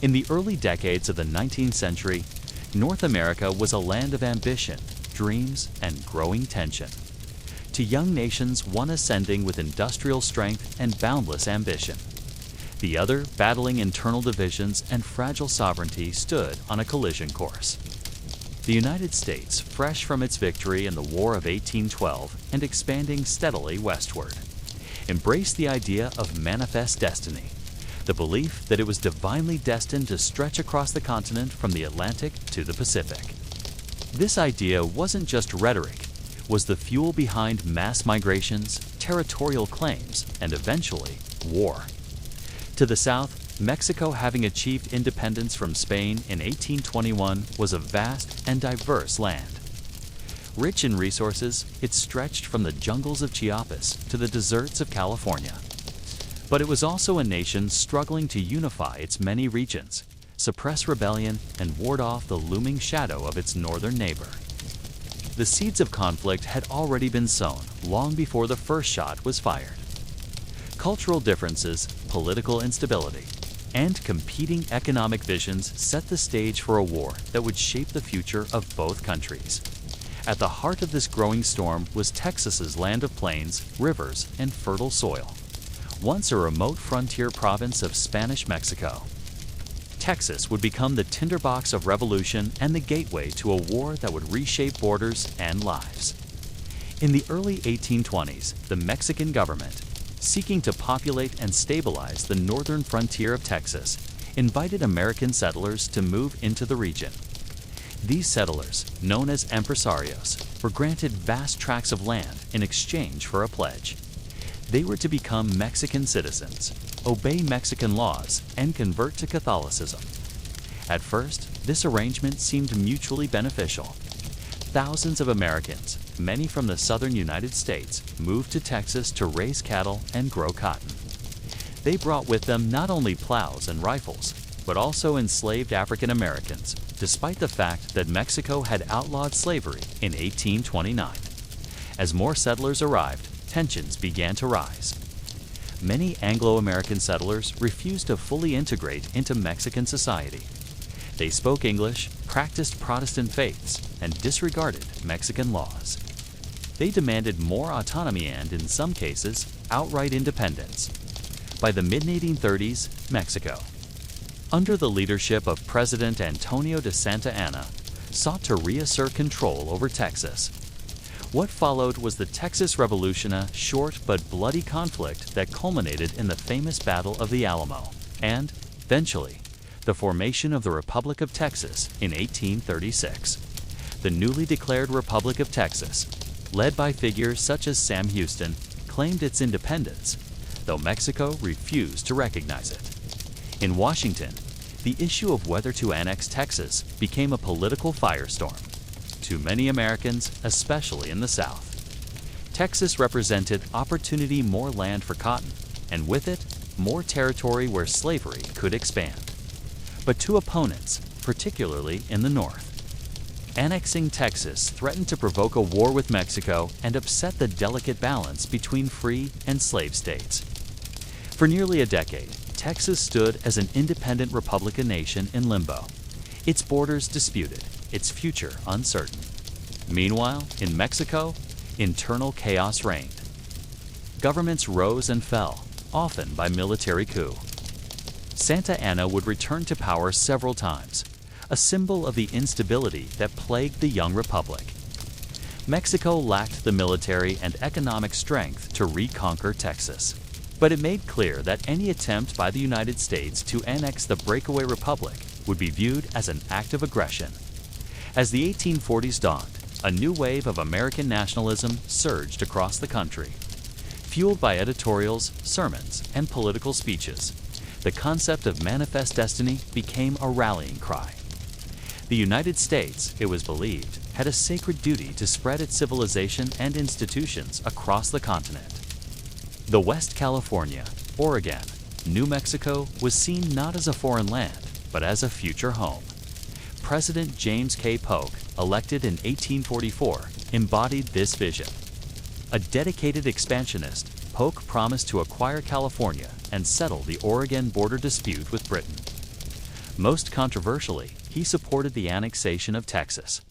In the early decades of the 19th century, North America was a land of ambition, dreams, and growing tension. To young nations, one ascending with industrial strength and boundless ambition. The other, battling internal divisions and fragile sovereignty, stood on a collision course. The United States, fresh from its victory in the War of 1812 and expanding steadily westward, embraced the idea of manifest destiny, the belief that it was divinely destined to stretch across the continent from the Atlantic to the Pacific. This idea wasn't just rhetoric, it was the fuel behind mass migrations, territorial claims, and eventually, war. To the south, Mexico, having achieved independence from Spain in 1821, was a vast and diverse land. Rich in resources, it stretched from the jungles of Chiapas to the deserts of California. But it was also a nation struggling to unify its many regions, suppress rebellion, and ward off the looming shadow of its northern neighbor. The seeds of conflict had already been sown long before the first shot was fired. Cultural differences, political instability, and competing economic visions set the stage for a war that would shape the future of both countries. At the heart of this growing storm was Texas's land of plains, rivers, and fertile soil, once a remote frontier province of Spanish Mexico. Texas would become the tinderbox of revolution and the gateway to a war that would reshape borders and lives. In the early 1820s, the Mexican government, seeking to populate and stabilize the northern frontier of Texas, invited American settlers to move into the region. These settlers, known as empresarios, were granted vast tracts of land in exchange for a pledge. They were to become Mexican citizens, obey Mexican laws, and convert to Catholicism. At first, this arrangement seemed mutually beneficial. Thousands of Americans, many from the southern United States, moved to Texas to raise cattle and grow cotton. They brought with them not only plows and rifles, but also enslaved African Americans, despite the fact that Mexico had outlawed slavery in 1829. As more settlers arrived, tensions began to rise. Many Anglo-American settlers refused to fully integrate into Mexican society. They spoke English, practiced Protestant faiths, and disregarded Mexican laws. They demanded more autonomy and, in some cases, outright independence. By the mid-1830s, Mexico, under the leadership of President Antonio de Santa Anna, sought to reassert control over Texas. What followed was the Texas Revolution, a short but bloody conflict that culminated in the famous Battle of the Alamo, and, eventually, the formation of the Republic of Texas in 1836. The newly declared Republic of Texas, led by figures such as Sam Houston, claimed its independence, though Mexico refused to recognize it. In Washington, the issue of whether to annex Texas became a political firestorm. To many Americans, especially in the South, Texas represented opportunity, more land for cotton, and with it, more territory where slavery could expand. But to opponents, particularly in the North, annexing Texas threatened to provoke a war with Mexico and upset the delicate balance between free and slave states. For nearly a decade, Texas stood as an independent Republican nation in limbo, its borders disputed, its future uncertain. Meanwhile, in Mexico, internal chaos reigned. Governments rose and fell, often by military coup. Santa Anna would return to power several times, a symbol of the instability that plagued the young republic. Mexico lacked the military and economic strength to reconquer Texas, but it made clear that any attempt by the United States to annex the breakaway republic would be viewed as an act of aggression. As the 1840s dawned, a new wave of American nationalism surged across the country. Fueled by editorials, sermons, and political speeches, the concept of manifest destiny became a rallying cry. The United States, it was believed, had a sacred duty to spread its civilization and institutions across the continent. The West California, Oregon, New Mexico was seen not as a foreign land, but as a future home. President James K. Polk, elected in 1844, embodied this vision. A dedicated expansionist, Polk promised to acquire California and settle the Oregon border dispute with Britain. Most controversially, he supported the annexation of Texas.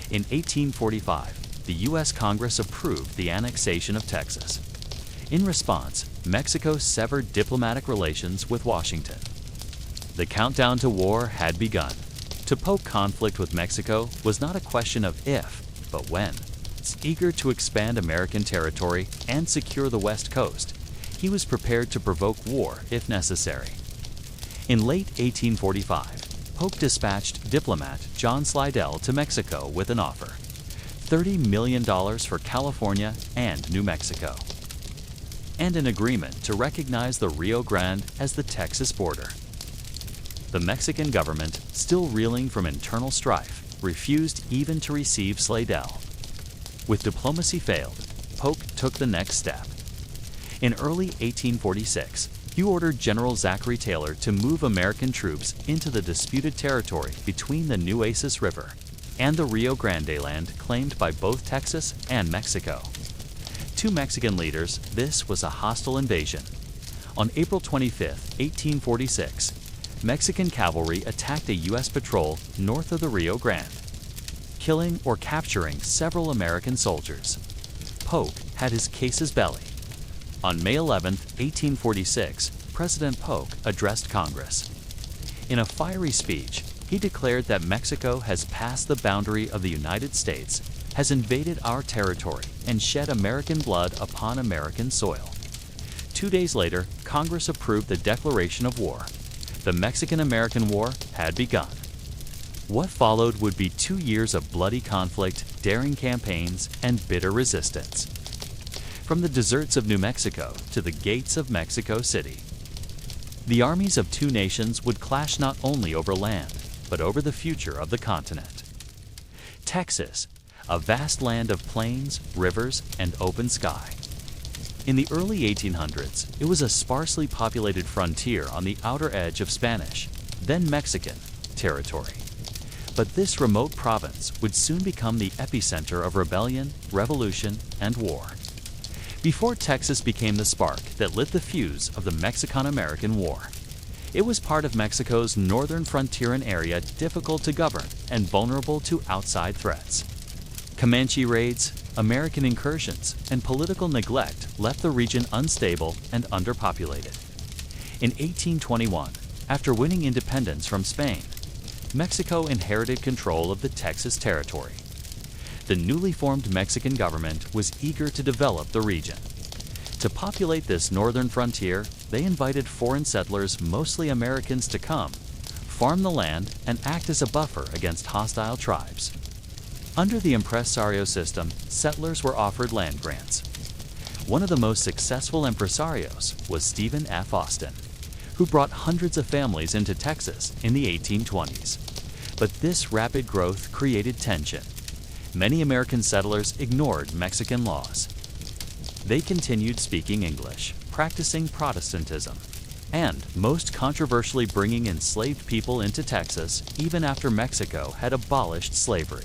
In 1845, the U.S. Congress approved the annexation of Texas. In response, Mexico severed diplomatic relations with Washington. The countdown to war had begun. To poke conflict with Mexico was not a question of if, but when. Eager to expand American territory and secure the West Coast, he was prepared to provoke war if necessary. In late 1845, Polk dispatched diplomat John Slidell to Mexico with an offer: $30 million for California and New Mexico, and an agreement to recognize the Rio Grande as the Texas border. The Mexican government, still reeling from internal strife, refused even to receive Slidell. With diplomacy failed, Polk took the next step. In early 1846, he ordered General Zachary Taylor to move American troops into the disputed territory between the Nueces River and the Rio Grande land claimed by both Texas and Mexico. To Mexican leaders, this was a hostile invasion. On April 25, 1846, Mexican cavalry attacked a U.S. patrol north of the Rio Grande, killing or capturing several American soldiers. Polk had his casus belli. On May 11, 1846, President Polk addressed Congress. In a fiery speech, he declared that Mexico has passed the boundary of the United States, has invaded our territory, and shed American blood upon American soil. 2 days later, Congress approved the declaration of war. The Mexican-American War had begun. What followed would be 2 years of bloody conflict, daring campaigns, and bitter resistance. From the deserts of New Mexico to the gates of Mexico City, the armies of two nations would clash not only over land, but over the future of the continent. Texas, a vast land of plains, rivers, and open sky. In the early 1800s, it was a sparsely populated frontier on the outer edge of Spanish, then Mexican, territory. But this remote province would soon become the epicenter of rebellion, revolution, and war. Before Texas became the spark that lit the fuse of the Mexican-American War, it was part of Mexico's northern frontieran area, difficult to govern and vulnerable to outside threats. Comanche raids, American incursions, and political neglect left the region unstable and underpopulated. In 1821, after winning independence from Spain, Mexico inherited control of the Texas territory. The newly formed Mexican government was eager to develop the region. To populate this northern frontier, they invited foreign settlers, mostly Americans, to come, farm the land, and act as a buffer against hostile tribes. Under the impresario system, settlers were offered land grants. One of the most successful impresarios was Stephen F. Austin, who brought hundreds of families into Texas in the 1820s. But this rapid growth created tension. Many American settlers ignored Mexican laws. They continued speaking English, practicing Protestantism, and, most controversially, bringing enslaved people into Texas even after Mexico had abolished slavery.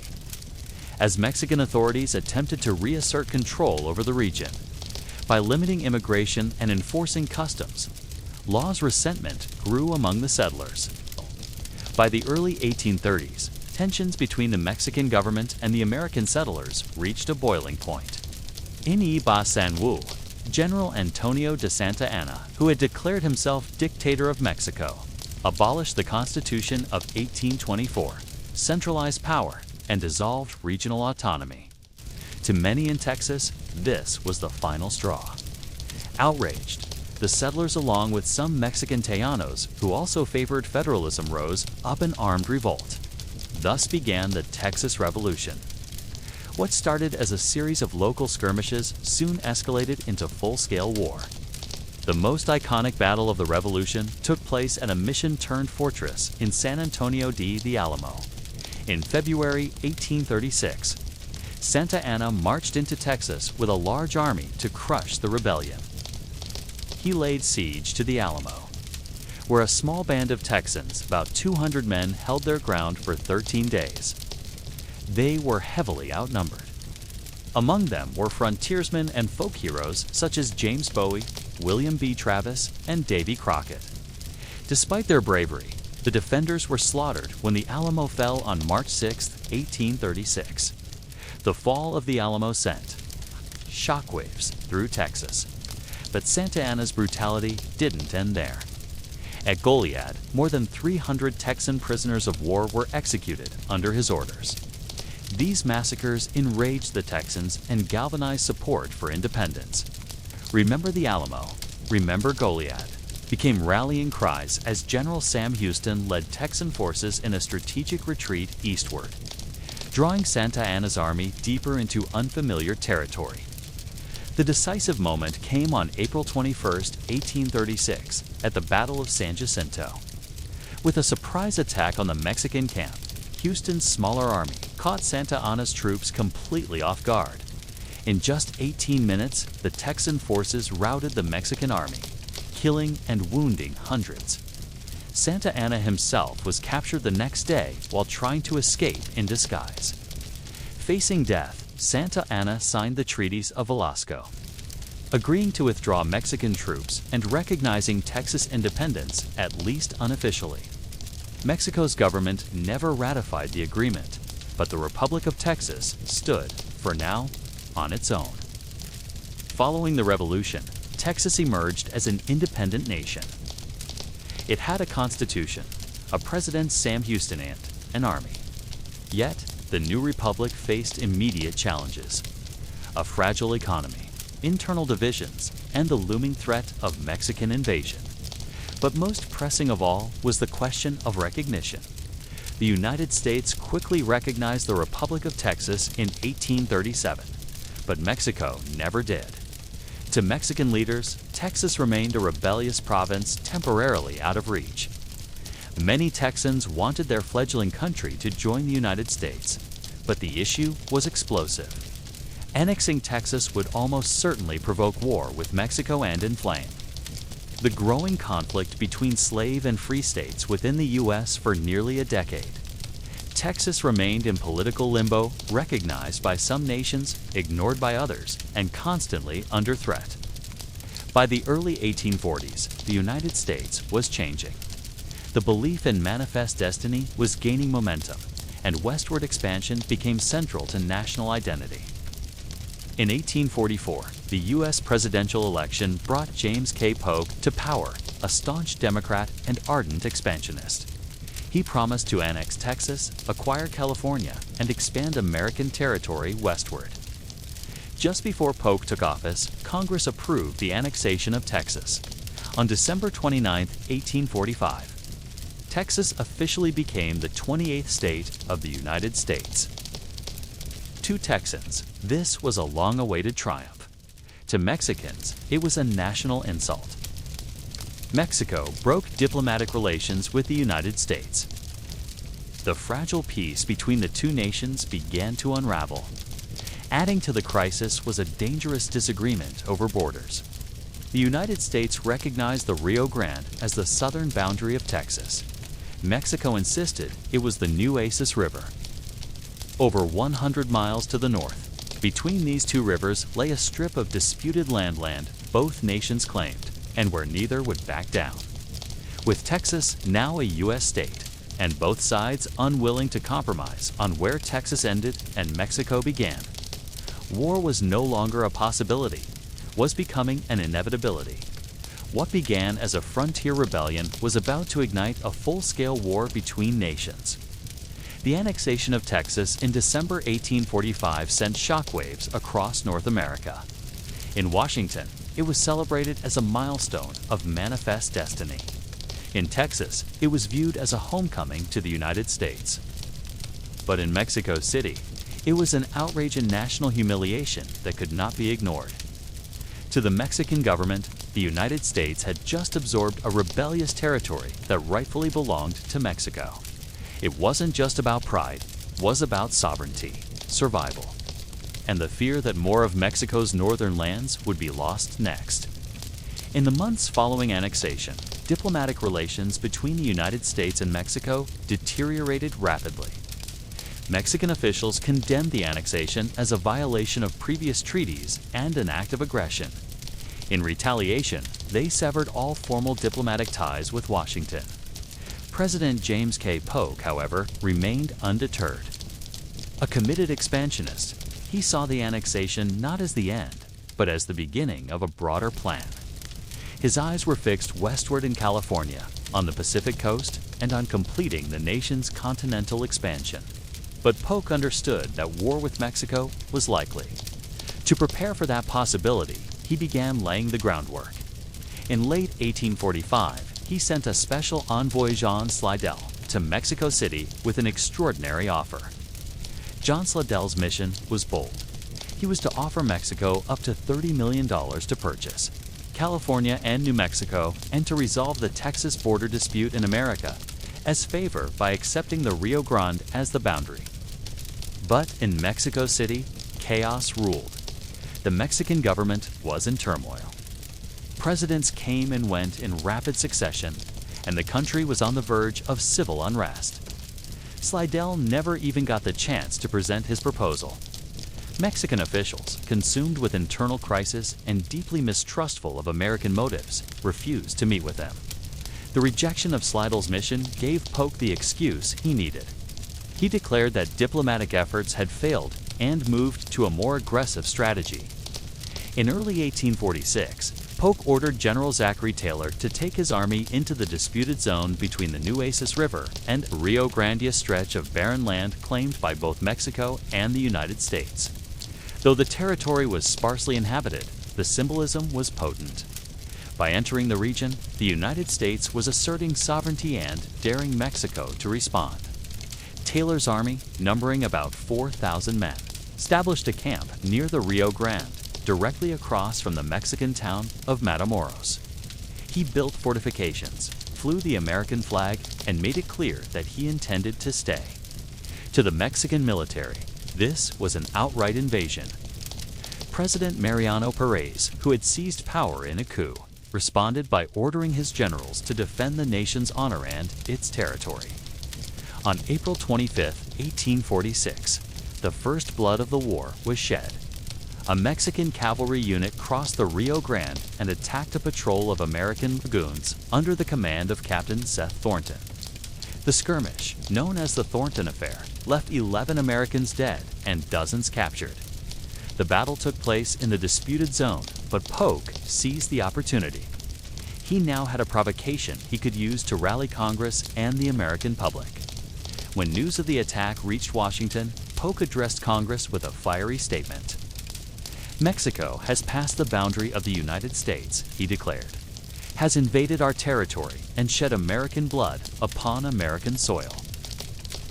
As Mexican authorities attempted to reassert control over the region, by limiting immigration and enforcing customs, law's resentment grew among the settlers. By the early 1830s, tensions between the Mexican government and the American settlers reached a boiling point. In Iba San Wu, General Antonio de Santa Anna, who had declared himself dictator of Mexico, abolished the Constitution of 1824, centralized power, and dissolved regional autonomy. To many in Texas, this was the final straw. Outraged, the settlers, along with some Mexican Tejanos who also favored federalism, rose up in armed revolt. Thus began the Texas Revolution. What started as a series of local skirmishes soon escalated into full-scale war. The most iconic battle of the Revolution took place at a mission-turned fortress in San Antonio de Alamo. In February 1836, Santa Anna marched into Texas with a large army to crush the rebellion. He laid siege to the Alamo, where a small band of Texans, about 200 men, held their ground for 13 days. They were heavily outnumbered. Among them were frontiersmen and folk heroes such as James Bowie, William B. Travis, and Davy Crockett. Despite their bravery, The defenders were slaughtered when the Alamo fell on March 6, 1836. The fall of the Alamo sent shockwaves through Texas. But Santa Anna's brutality didn't end there. At Goliad, more than 300 Texan prisoners of war were executed under his orders. These massacres enraged the Texans and galvanized support for independence. "Remember the Alamo, remember Goliad," became rallying cries as General Sam Houston led Texan forces in a strategic retreat eastward, drawing Santa Anna's army deeper into unfamiliar territory. The decisive moment came on April 21, 1836, at the Battle of San Jacinto. With a surprise attack on the Mexican camp, Houston's smaller army caught Santa Anna's troops completely off guard. In just 18 minutes, the Texan forces routed the Mexican army, killing and wounding hundreds. Santa Anna himself was captured the next day while trying to escape in disguise. Facing death, Santa Anna signed the treaties of Velasco, agreeing to withdraw Mexican troops and recognizing Texas independence, at least unofficially. Mexico's government never ratified the agreement, but the Republic of Texas stood, for now, on its own. Following the revolution, Texas emerged as an independent nation. It had a constitution, a president Sam Houston, and an army. Yet, the new republic faced immediate challenges: a fragile economy, internal divisions, and the looming threat of Mexican invasion. But most pressing of all was the question of recognition. The United States quickly recognized the Republic of Texas in 1837, but Mexico never did. To Mexican leaders, Texas remained a rebellious province temporarily out of reach. Many Texans wanted their fledgling country to join the United States, but the issue was explosive. Annexing Texas would almost certainly provoke war with Mexico and inflame the growing conflict between slave and free states within the U.S. for nearly a decade. Texas remained in political limbo, recognized by some nations, ignored by others, and constantly under threat. By the early 1840s, the United States was changing. The belief in manifest destiny was gaining momentum, and westward expansion became central to national identity. In 1844, the U.S. presidential election brought James K. Polk to power, a staunch Democrat and ardent expansionist. He promised to annex Texas, acquire California, and expand American territory westward. Just before Polk took office, Congress approved the annexation of Texas. On December 29, 1845, Texas officially became the 28th state of the United States. To Texans, this was a long-awaited triumph. To Mexicans, it was a national insult. Mexico broke diplomatic relations with the United States. The fragile peace between the two nations began to unravel. Adding to the crisis was a dangerous disagreement over borders. The United States recognized the Rio Grande as the southern boundary of Texas. Mexico insisted it was the Nueces River. Over 100 miles to the north, between these two rivers lay a strip of disputed land both nations claimed, and where neither would back down. With Texas now a U.S. state, and both sides unwilling to compromise on where Texas ended and Mexico began, war was no longer a possibility, was becoming an inevitability. What began as a frontier rebellion was about to ignite a full-scale war between nations. The annexation of Texas in December 1845 sent shockwaves across North America. In Washington, it was celebrated as a milestone of manifest destiny. In Texas, it was viewed as a homecoming to the United States. But in Mexico City, it was an outrage and national humiliation that could not be ignored. To the Mexican government, the United States had just absorbed a rebellious territory that rightfully belonged to Mexico. It wasn't just about pride, it was about sovereignty, survival, and the fear that more of Mexico's northern lands would be lost next. In the months following annexation, diplomatic relations between the United States and Mexico deteriorated rapidly. Mexican officials condemned the annexation as a violation of previous treaties and an act of aggression. In retaliation, they severed all formal diplomatic ties with Washington. President James K. Polk, however, remained undeterred. A committed expansionist, he saw the annexation not as the end, but as the beginning of a broader plan. His eyes were fixed westward in California, on the Pacific coast, and on completing the nation's continental expansion. But Polk understood that war with Mexico was likely. To prepare for that possibility, he began laying the groundwork. In late 1845, he sent a special envoy, Jean Slidell, to Mexico City with an extraordinary offer. John Slidell's mission was bold. He was to offer Mexico up to $30 million to purchase California and New Mexico, and to resolve the Texas border dispute in America as favor by accepting the Rio Grande as the boundary. But in Mexico City, chaos ruled. The Mexican government was in turmoil. Presidents came and went in rapid succession, and the country was on the verge of civil unrest. Slidell never even got the chance to present his proposal. Mexican officials, consumed with internal crisis and deeply mistrustful of American motives, refused to meet with them. The rejection of Slidell's mission gave Polk the excuse he needed. He declared that diplomatic efforts had failed and moved to a more aggressive strategy. In early 1846, Polk ordered General Zachary Taylor to take his army into the disputed zone between the Nueces River and Rio Grande, stretch of barren land claimed by both Mexico and the United States. Though the territory was sparsely inhabited, the symbolism was potent. By entering the region, the United States was asserting sovereignty and daring Mexico to respond. Taylor's army, numbering about 4,000 men, established a camp near the Rio Grande, directly across from the Mexican town of Matamoros. He built fortifications, flew the American flag, and made it clear that he intended to stay. To the Mexican military, this was an outright invasion. President Mariano Perez, who had seized power in a coup, responded by ordering his generals to defend the nation's honor and its territory. On April 25, 1846, the first blood of the war was shed. A Mexican cavalry unit crossed the Rio Grande and attacked a patrol of American dragoons under the command of Captain Seth Thornton. The skirmish, known as the Thornton Affair, left 11 Americans dead and dozens captured. The battle took place in the disputed zone, but Polk seized the opportunity. He now had a provocation he could use to rally Congress and the American public. When news of the attack reached Washington, Polk addressed Congress with a fiery statement. Mexico has passed the boundary of the United States, he declared, has invaded our territory and shed American blood upon American soil.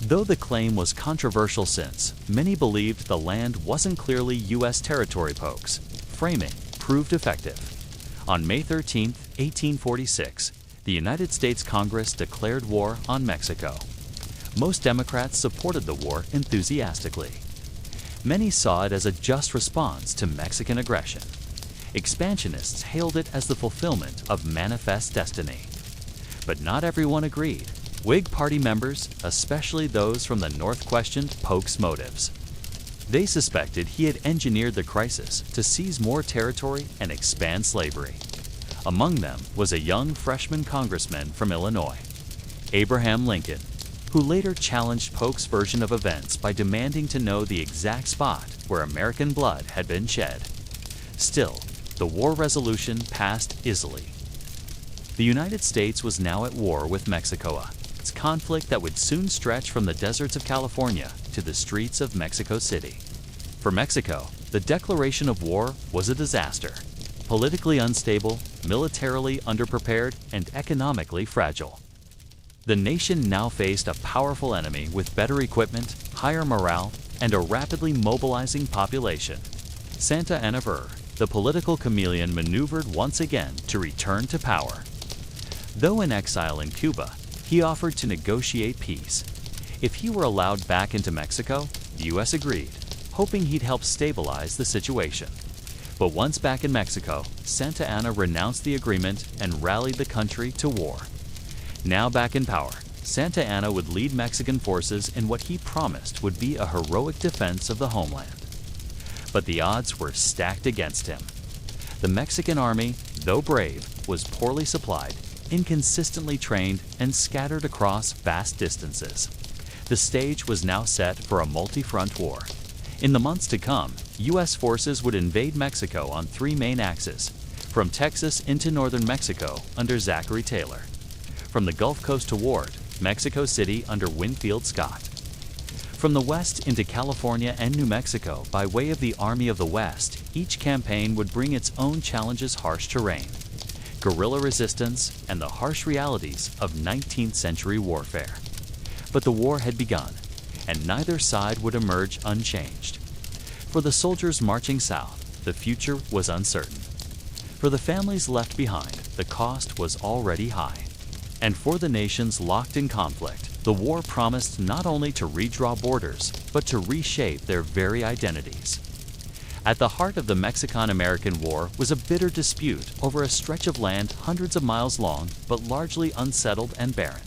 Though the claim was controversial, since many believed the land wasn't clearly U.S. territory, Polk's framing proved effective. On May 13, 1846, the United States Congress declared war on Mexico. Most Democrats supported the war enthusiastically. Many saw it as a just response to Mexican aggression. Expansionists hailed it as the fulfillment of manifest destiny. But not everyone agreed. Whig Party members, especially those from the North, questioned Polk's motives. They suspected he had engineered the crisis to seize more territory and expand slavery. Among them was a young freshman congressman from Illinois, Abraham Lincoln, who later challenged Polk's version of events by demanding to know the exact spot where American blood had been shed. Still, the war resolution passed easily. The United States was now at war with Mexico, its conflict that would soon stretch from the deserts of California to the streets of Mexico City. For Mexico, the declaration of war was a disaster. Politically unstable, militarily underprepared, and economically fragile. The nation now faced a powerful enemy with better equipment, higher morale, and a rapidly mobilizing population. Santa Anna, the political chameleon, maneuvered once again to return to power. Though in exile in Cuba, he offered to negotiate peace. If he were allowed back into Mexico, the U.S. agreed, hoping he'd help stabilize the situation. But once back in Mexico, Santa Anna renounced the agreement and rallied the country to war. Now back in power, Santa Anna would lead Mexican forces in what he promised would be a heroic defense of the homeland. But the odds were stacked against him. The Mexican army, though brave, was poorly supplied inconsistently trained and scattered across vast distances. The stage was now set for a multi-front war. In the months to come, U.S. forces would invade Mexico on three main axes, from Texas into northern Mexico under Zachary Taylor, from the Gulf Coast toward Mexico City under Winfield Scott, from the west into California and New Mexico by way of the Army of the West. Each campaign would bring its own challenges: harsh terrain, guerrilla resistance, and the harsh realities of 19th century warfare. But the war had begun, and neither side would emerge unchanged. For the soldiers marching south, the future was uncertain. For the families left behind, the cost was already high. And for the nations locked in conflict, the war promised not only to redraw borders, but to reshape their very identities. At the heart of the Mexican-American War was a bitter dispute over a stretch of land hundreds of miles long, but largely unsettled and barren: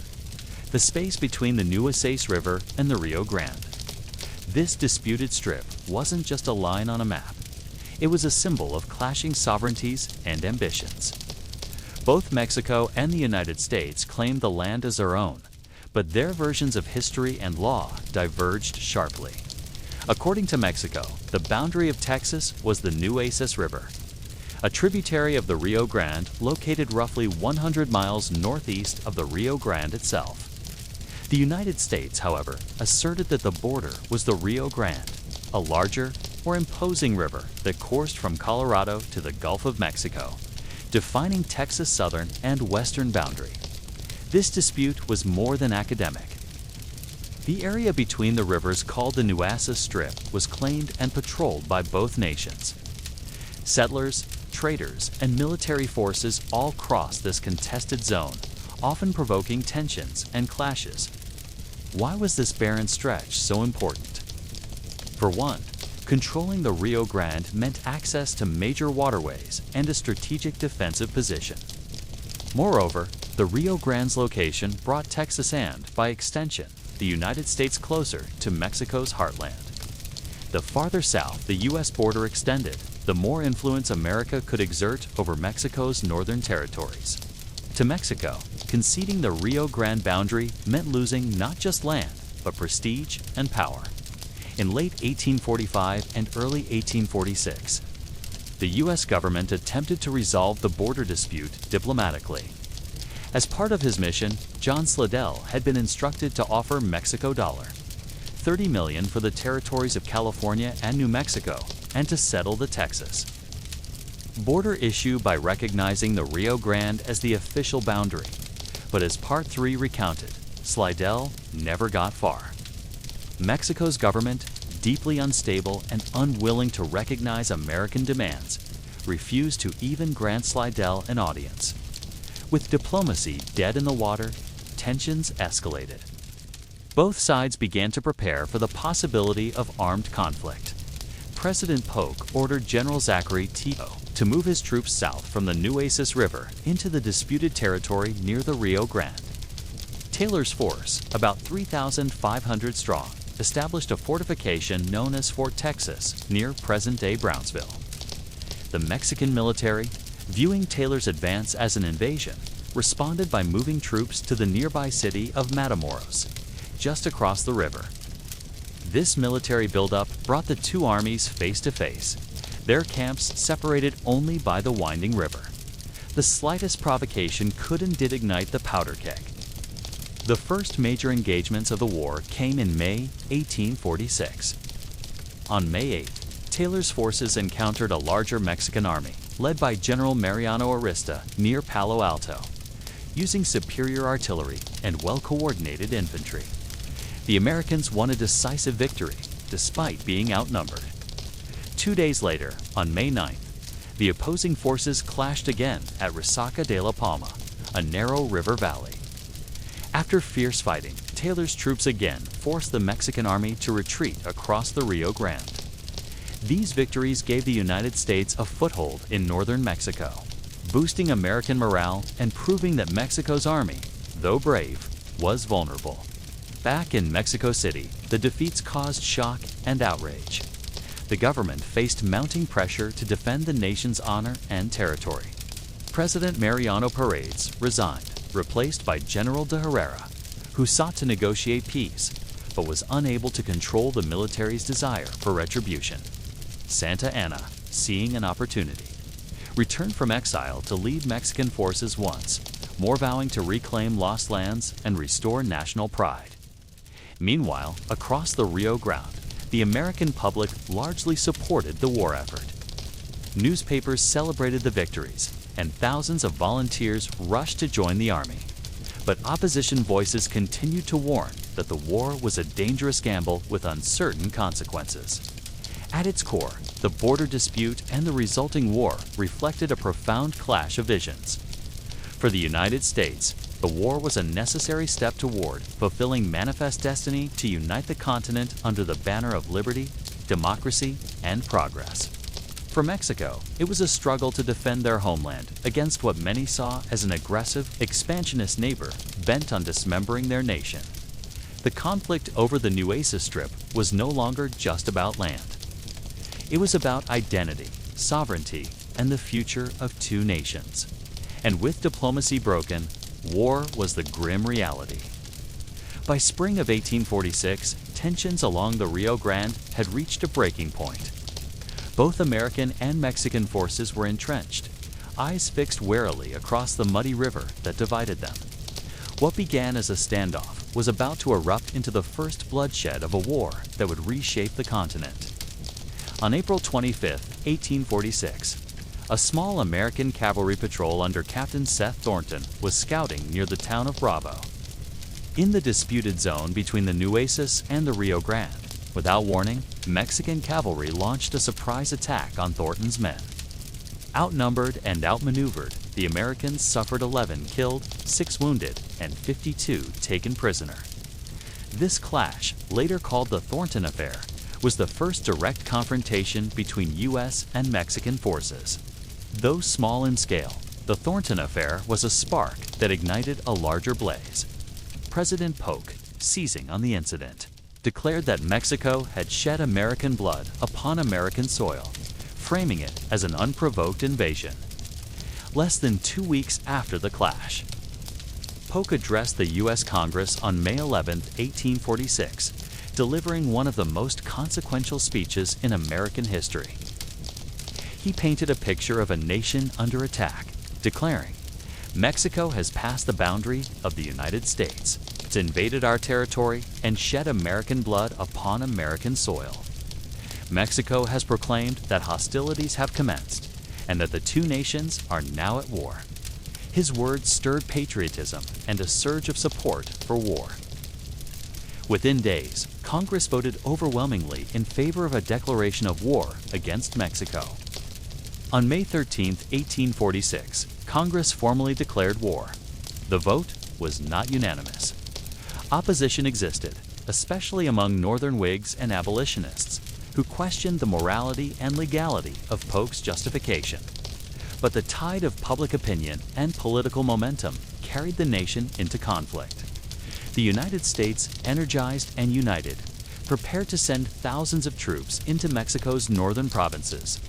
the space between the Nueces River and the Rio Grande. This disputed strip wasn't just a line on a map. It was a symbol of clashing sovereignties and ambitions. Both Mexico and the United States claimed the land as their own, but their versions of history and law diverged sharply. According to Mexico, the boundary of Texas was the Nueces River, a tributary of the Rio Grande located roughly 100 miles northeast of the Rio Grande itself. The United States, however, asserted that the border was the Rio Grande, a larger, more imposing river that coursed from Colorado to the Gulf of Mexico, defining Texas' southern and western boundary. This dispute was more than academic. The area between the rivers, called the Nueces Strip, was claimed and patrolled by both nations. Settlers, traders, and military forces all crossed this contested zone, often provoking tensions and clashes. Why was this barren stretch so important? For one, controlling the Rio Grande meant access to major waterways and a strategic defensive position. Moreover, the Rio Grande's location brought Texas and, by extension, the United States closer to Mexico's heartland. The farther south the U.S. border extended, the more influence America could exert over Mexico's northern territories. To Mexico, conceding the Rio Grande boundary meant losing not just land, but prestige and power. In late 1845 and early 1846, the U.S. government attempted to resolve the border dispute diplomatically. As part of his mission, John Slidell had been instructed to offer Mexico $30 million for the territories of California and New Mexico, and to settle the Texas border issue by recognizing the Rio Grande as the official boundary. But as Part 3 recounted, Slidell never got far. Mexico's government, deeply unstable and unwilling to recognize American demands, refused to even grant Slidell an audience. With diplomacy dead in the water, tensions escalated. Both sides began to prepare for the possibility of armed conflict. President Polk ordered General Zachary Taylor to move his troops south from the Nueces River into the disputed territory near the Rio Grande. Taylor's force, about 3,500 strong, established a fortification known as Fort Texas near present-day Brownsville. The Mexican military, viewing Taylor's advance as an invasion, responded by moving troops to the nearby city of Matamoros, just across the river. This military buildup brought the two armies face to face, their camps separated only by the winding river. The slightest provocation could and did ignite the powder keg. The first major engagements of the war came in May 1846. On May 8th, Taylor's forces encountered a larger Mexican army, led by General Mariano Arista near Palo Alto, using superior artillery and well-coordinated infantry. The Americans won a decisive victory, despite being outnumbered. 2 days later, on May 9th, the opposing forces clashed again at Resaca de la Palma, a narrow river valley. After fierce fighting, Taylor's troops again forced the Mexican army to retreat across the Rio Grande. These victories gave the United States a foothold in northern Mexico, boosting American morale and proving that Mexico's army, though brave, was vulnerable. Back in Mexico City, the defeats caused shock and outrage. The government faced mounting pressure to defend the nation's honor and territory. President Mariano Paredes resigned, replaced by General de Herrera, who sought to negotiate peace, but was unable to control the military's desire for retribution. Santa Anna, seeing an opportunity, returned from exile to lead Mexican forces once more, vowing to reclaim lost lands and restore national pride. Meanwhile, across the Rio Grande, the American public largely supported the war effort. Newspapers celebrated the victories, and thousands of volunteers rushed to join the army. But opposition voices continued to warn that the war was a dangerous gamble with uncertain consequences. At its core, the border dispute and the resulting war reflected a profound clash of visions. For the United States, the war was a necessary step toward fulfilling manifest destiny to unite the continent under the banner of liberty, democracy, and progress. For Mexico, it was a struggle to defend their homeland against what many saw as an aggressive, expansionist neighbor bent on dismembering their nation. The conflict over the Nueces Strip was no longer just about land. It was about identity, sovereignty, and the future of two nations. And with diplomacy broken, war was the grim reality. By spring of 1846, tensions along the Rio Grande had reached a breaking point. Both American and Mexican forces were entrenched, eyes fixed warily across the muddy river that divided them. What began as a standoff was about to erupt into the first bloodshed of a war that would reshape the continent. On April 25, 1846, a small American cavalry patrol under Captain Seth Thornton was scouting near the town of Bravo. In the disputed zone between the Nueces and the Rio Grande, without warning, Mexican cavalry launched a surprise attack on Thornton's men. Outnumbered and outmaneuvered, the Americans suffered 11 killed, 6 wounded, and 52 taken prisoner. This clash, later called the Thornton Affair, was the first direct confrontation between U.S. and Mexican forces. Though small in scale, the Thornton Affair was a spark that ignited a larger blaze. President Polk, seizing on the incident, declared that Mexico had shed American blood upon American soil, framing it as an unprovoked invasion. Less than 2 weeks after the clash, Polk addressed the U.S. Congress on May 11, 1846, delivering one of the most consequential speeches in American history. He painted a picture of a nation under attack, declaring, "Mexico has passed the boundary of the United States. It's invaded our territory and shed American blood upon American soil. Mexico has proclaimed that hostilities have commenced and that the two nations are now at war." His words stirred patriotism and a surge of support for war. Within days, Congress voted overwhelmingly in favor of a declaration of war against Mexico. On May 13, 1846, Congress formally declared war. The vote was not unanimous. Opposition existed, especially among Northern Whigs and abolitionists, who questioned the morality and legality of Polk's justification. But the tide of public opinion and political momentum carried the nation into conflict. The United States, energized and united, prepared to send thousands of troops into Mexico's northern provinces.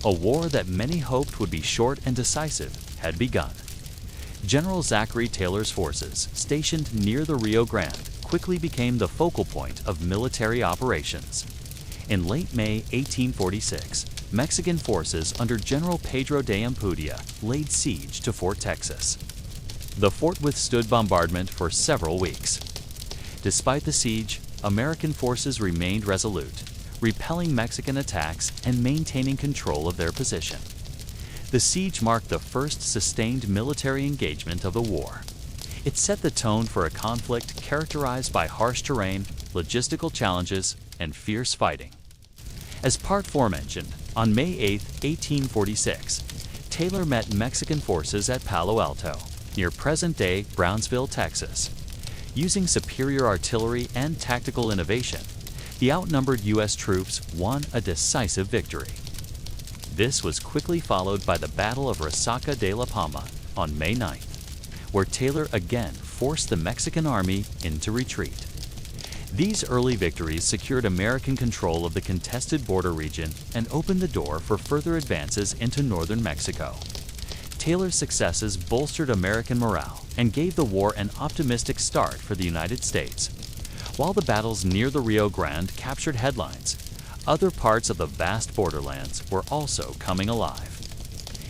A war that many hoped would be short and decisive had begun. General Zachary Taylor's forces, stationed near the Rio Grande, quickly became the focal point of military operations. In late May 1846, Mexican forces under General Pedro de Ampudia laid siege to Fort Texas. The fort withstood bombardment for several weeks. Despite the siege, American forces remained resolute, repelling Mexican attacks and maintaining control of their position. The siege marked the first sustained military engagement of the war. It set the tone for a conflict characterized by harsh terrain, logistical challenges, and fierce fighting. As part forementioned, on May 8, 1846, Taylor met Mexican forces at Palo Alto, near present-day Brownsville, Texas. Using superior artillery and tactical innovation, the outnumbered U.S. troops won a decisive victory. This was quickly followed by the Battle of Resaca de la Palma on May 9th, where Taylor again forced the Mexican army into retreat. These early victories secured American control of the contested border region and opened the door for further advances into northern Mexico. Taylor's successes bolstered American morale and gave the war an optimistic start for the United States. While the battles near the Rio Grande captured headlines, other parts of the vast borderlands were also coming alive.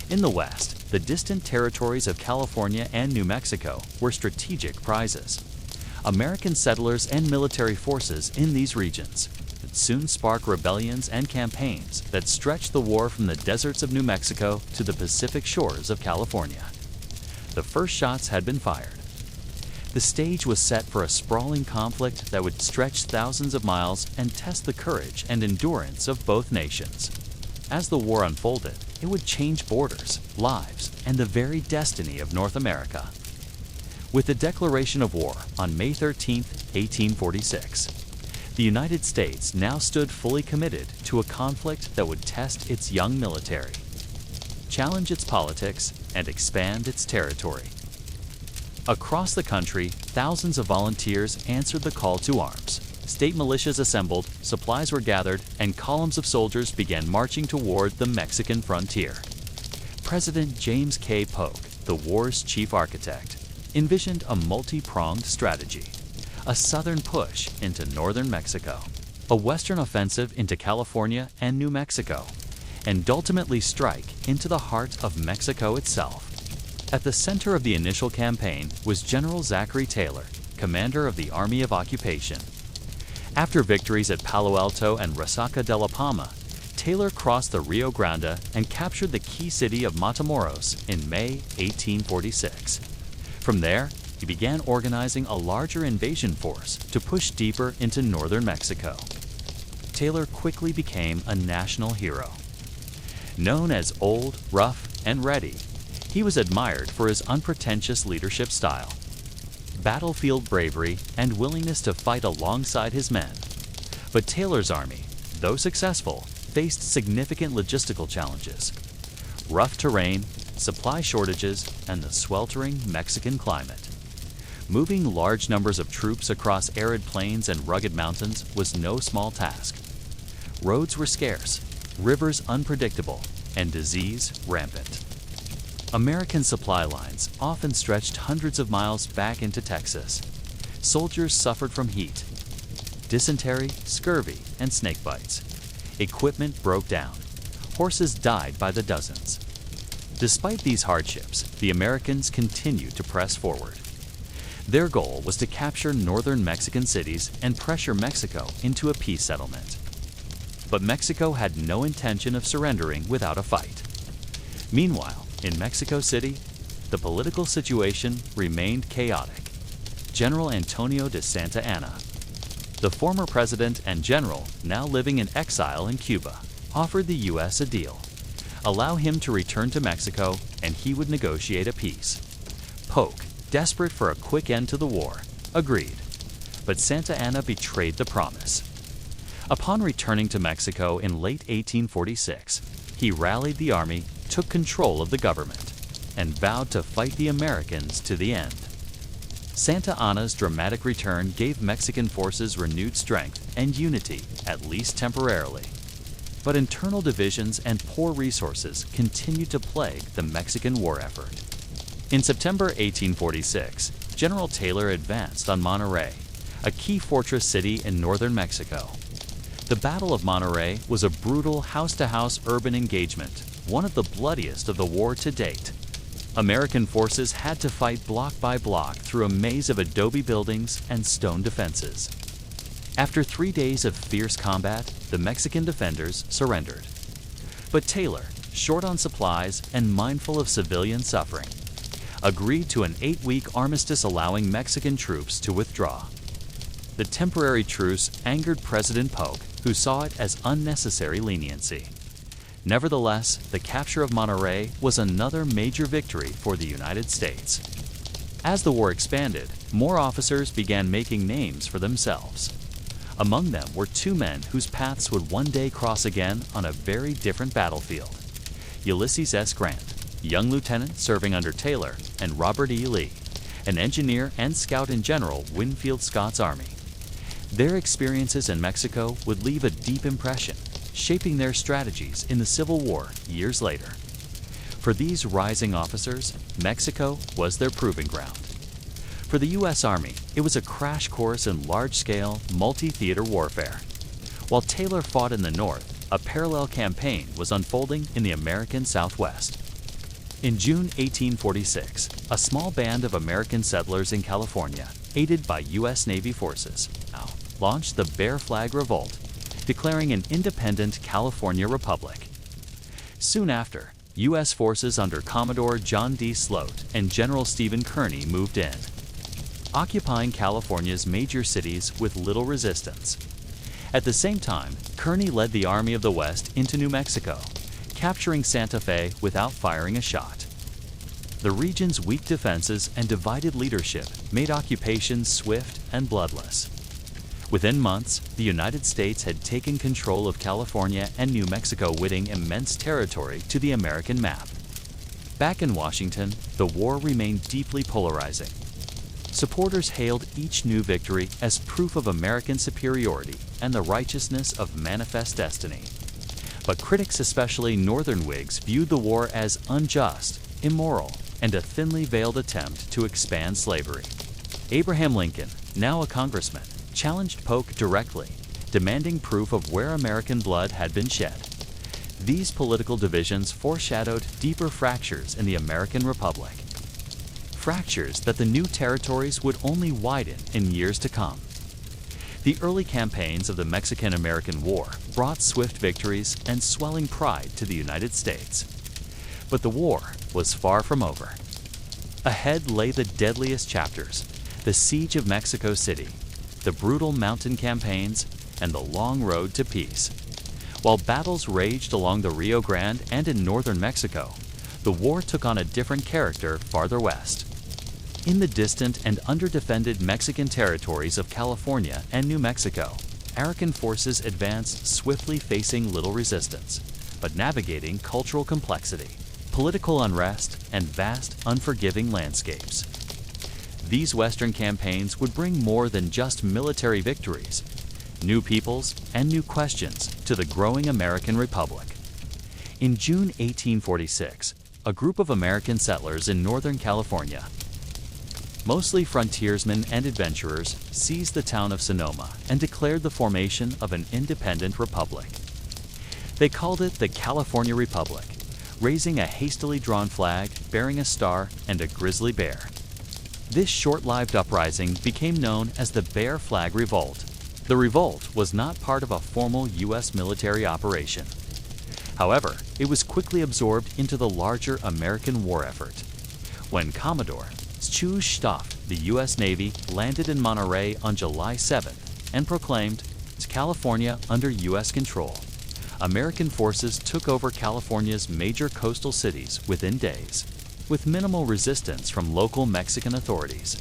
In the West, the distant territories of California and New Mexico were strategic prizes. American settlers and military forces in these regions would soon spark rebellions and campaigns that stretched the war from the deserts of New Mexico to the Pacific shores of California. The first shots had been fired. The stage was set for a sprawling conflict that would stretch thousands of miles and test the courage and endurance of both nations. As the war unfolded, it would change borders, lives, and the very destiny of North America. With the declaration of war on May 13, 1846, the United States now stood fully committed to a conflict that would test its young military, challenge its politics, and expand its territory. Across the country, thousands of volunteers answered the call to arms. State militias assembled, supplies were gathered, and columns of soldiers began marching toward the Mexican frontier. President James K. Polk, the war's chief architect, envisioned a multi-pronged strategy: a southern push into northern Mexico, a western offensive into California and New Mexico, and ultimately strike into the heart of Mexico itself. At the center of the initial campaign was General Zachary Taylor, commander of the Army of Occupation. After victories at Palo Alto and Resaca de la Palma, Taylor crossed the Rio Grande and captured the key city of Matamoros in May 1846. From there, he began organizing a larger invasion force to push deeper into northern Mexico. Taylor quickly became a national hero. Known as old, rough, and ready, he was admired for his unpretentious leadership style, battlefield bravery, and willingness to fight alongside his men. But Taylor's army, though successful, faced significant logistical challenges: rough terrain, supply shortages, and the sweltering Mexican climate. Moving large numbers of troops across arid plains and rugged mountains was no small task. Roads were scarce, rivers unpredictable, and disease rampant. American supply lines often stretched hundreds of miles back into Texas. Soldiers suffered from heat, dysentery, scurvy, and snake bites. Equipment broke down. Horses died by the dozens. Despite these hardships, the Americans continued to press forward. Their goal was to capture northern Mexican cities and pressure Mexico into a peace settlement. But Mexico had no intention of surrendering without a fight. Meanwhile, in Mexico City, the political situation remained chaotic. General Antonio de Santa Anna, the former president and general now living in exile in Cuba, offered the U.S. a deal: allow him to return to Mexico and he would negotiate a peace. Polk, desperate for a quick end to the war, agreed. But Santa Anna betrayed the promise. Upon returning to Mexico in late 1846, he rallied the army, took control of the government, and vowed to fight the Americans to the end. Santa Anna's dramatic return gave Mexican forces renewed strength and unity, at least temporarily. But internal divisions and poor resources continued to plague the Mexican war effort. In September 1846, General Taylor advanced on Monterrey, a key fortress city in northern Mexico. The Battle of Monterrey was a brutal house-to-house urban engagement, one of the bloodiest of the war to date. American forces had to fight block by block through a maze of adobe buildings and stone defenses. After 3 days of fierce combat, the Mexican defenders surrendered. But Taylor, short on supplies and mindful of civilian suffering, agreed to an 8-week armistice allowing Mexican troops to withdraw. The temporary truce angered President Polk, who saw it as unnecessary leniency. Nevertheless, the capture of Monterrey was another major victory for the United States. As the war expanded, more officers began making names for themselves. Among them were 2 men whose paths would one day cross again on a very different battlefield: Ulysses S. Grant, young lieutenant serving under Taylor, and Robert E. Lee, an engineer and scout in General Winfield Scott's army. Their experiences in Mexico would leave a deep impression, shaping their strategies in the Civil War years later. For these rising officers, Mexico was their proving ground. For the U.S. Army, it was a crash course in large-scale, multi-theater warfare. While Taylor fought in the North, a parallel campaign was unfolding in the American Southwest. In June 1846, a small band of American settlers in California, aided by U.S. Navy forces, launched the Bear Flag Revolt, declaring an independent California republic. Soon after, U.S. forces under Commodore John D. Sloat and General Stephen Kearny moved in, occupying California's major cities with little resistance. At the same time, Kearny led the Army of the West into New Mexico, capturing Santa Fe without firing a shot. The region's weak defenses and divided leadership made occupation swift and bloodless. Within months, the United States had taken control of California and New Mexico, winning immense territory to the American map. Back in Washington, the war remained deeply polarizing. Supporters hailed each new victory as proof of American superiority and the righteousness of manifest destiny. But critics, especially Northern Whigs, viewed the war as unjust, immoral, and a thinly veiled attempt to expand slavery. Abraham Lincoln, now a congressman, challenged Polk directly, demanding proof of where American blood had been shed. These political divisions foreshadowed deeper fractures in the American Republic. Fractures that the new territories would only widen in years to come. The early campaigns of the Mexican-American War brought swift victories and swelling pride to the United States. But the war was far from over. Ahead lay the deadliest chapters: the siege of Mexico City, the brutal mountain campaigns, and the long road to peace. While battles raged along the Rio Grande and in northern Mexico, the war took on a different character farther west. In the distant and underdefended Mexican territories of California and New Mexico, American forces advanced swiftly, facing little resistance, but navigating cultural complexity, political unrest, and vast, unforgiving landscapes. These Western campaigns would bring more than just military victories, new peoples and new questions to the growing American Republic. In June 1846, a group of American settlers in Northern California, mostly frontiersmen and adventurers, seized the town of Sonoma and declared the formation of an independent republic. They called it the California Republic, raising a hastily drawn flag bearing a star and a grizzly bear. This short-lived uprising became known as the Bear Flag Revolt. The revolt was not part of a formal U.S. military operation. However, it was quickly absorbed into the larger American war effort. When Commodore Stoff, the U.S. Navy, landed in Monterey on July 7th and proclaimed California under U.S. control, American forces took over California's major coastal cities within days, with minimal resistance from local Mexican authorities.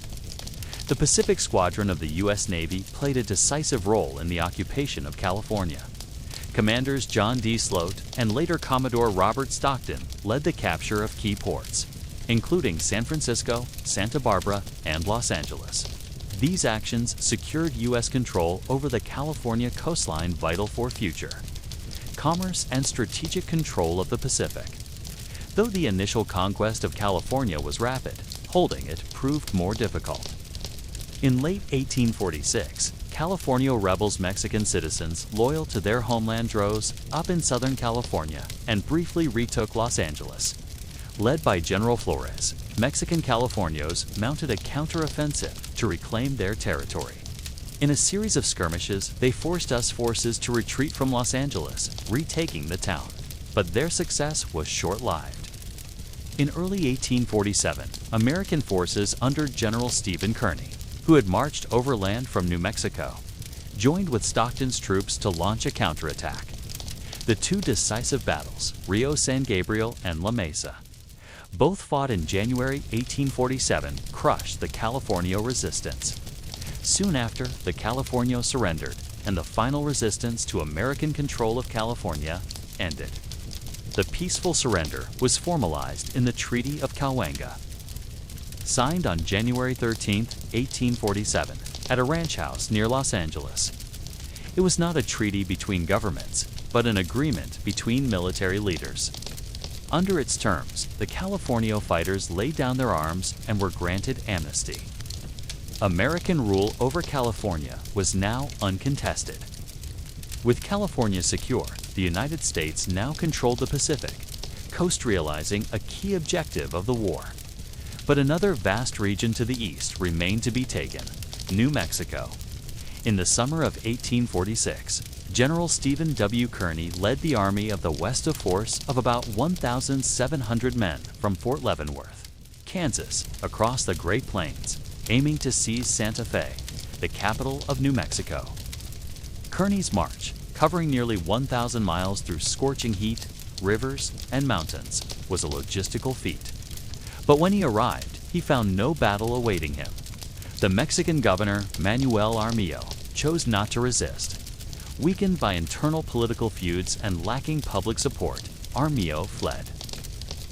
The Pacific Squadron of the U.S. Navy played a decisive role in the occupation of California. Commanders John D. Sloat and later Commodore Robert Stockton led the capture of key ports, including San Francisco, Santa Barbara, and Los Angeles. These actions secured U.S. control over the California coastline, vital for future commerce and strategic control of the Pacific. Though the initial conquest of California was rapid, holding it proved more difficult. In late 1846, California rebels, Mexican citizens loyal to their homeland, rose up in Southern California and briefly retook Los Angeles. Led by General Flores, Mexican Californios mounted a counteroffensive to reclaim their territory. In a series of skirmishes, they forced US forces to retreat from Los Angeles, retaking the town. But their success was short-lived. In early 1847, American forces under General Stephen Kearny, who had marched overland from New Mexico, joined with Stockton's troops to launch a counterattack. The two decisive battles, Rio San Gabriel and La Mesa, both fought in January 1847, crushed the California resistance. Soon after, the Californios surrendered, and the final resistance to American control of California ended. The peaceful surrender was formalized in the Treaty of Cahuenga, signed on January 13, 1847, at a ranch house near Los Angeles. It was not a treaty between governments, but an agreement between military leaders. Under its terms, the California fighters laid down their arms and were granted amnesty. American rule over California was now uncontested. With California secure, the United States now controlled the Pacific, coast-realizing a key objective of the war. But another vast region to the east remained to be taken: New Mexico. In the summer of 1846, General Stephen W. Kearny led the Army of the West, a force of about 1,700 men from Fort Leavenworth, Kansas, across the Great Plains, aiming to seize Santa Fe, the capital of New Mexico. Kearny's march, covering nearly 1,000 miles through scorching heat, rivers, and mountains, was a logistical feat. But when he arrived, he found no battle awaiting him. The Mexican governor, Manuel Armijo, chose not to resist. Weakened by internal political feuds and lacking public support, Armijo fled.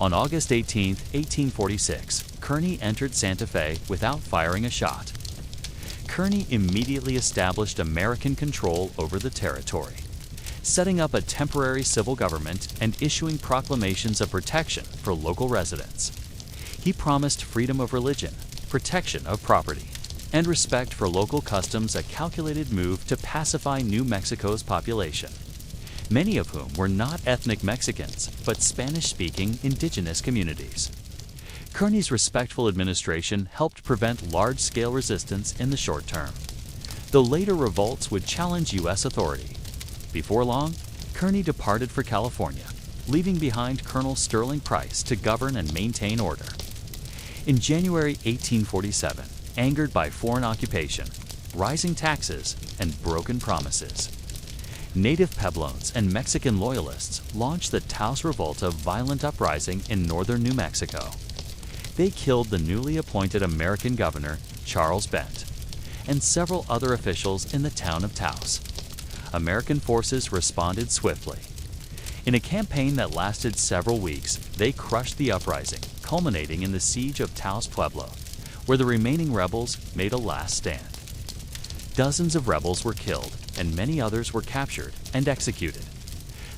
On August 18, 1846, Kearny entered Santa Fe without firing a shot. Kearny immediately established American control over the territory, setting up a temporary civil government and issuing proclamations of protection for local residents. He promised freedom of religion, protection of property, and respect for local customs, a calculated move to pacify New Mexico's population, many of whom were not ethnic Mexicans, but Spanish-speaking indigenous communities. Kearny's respectful administration helped prevent large-scale resistance in the short term, though later revolts would challenge U.S. authority. Before long, Kearny departed for California, leaving behind Colonel Sterling Price to govern and maintain order. In January 1847, angered by foreign occupation, rising taxes, and broken promises, native Pueblones and Mexican loyalists launched the Taos Revolt, a violent uprising in northern New Mexico. They killed the newly appointed American governor, Charles Bent, and several other officials in the town of Taos. American forces responded swiftly. In a campaign that lasted several weeks, they crushed the uprising, culminating in the siege of Taos Pueblo, where the remaining rebels made a last stand. Dozens of rebels were killed, and many others were captured and executed.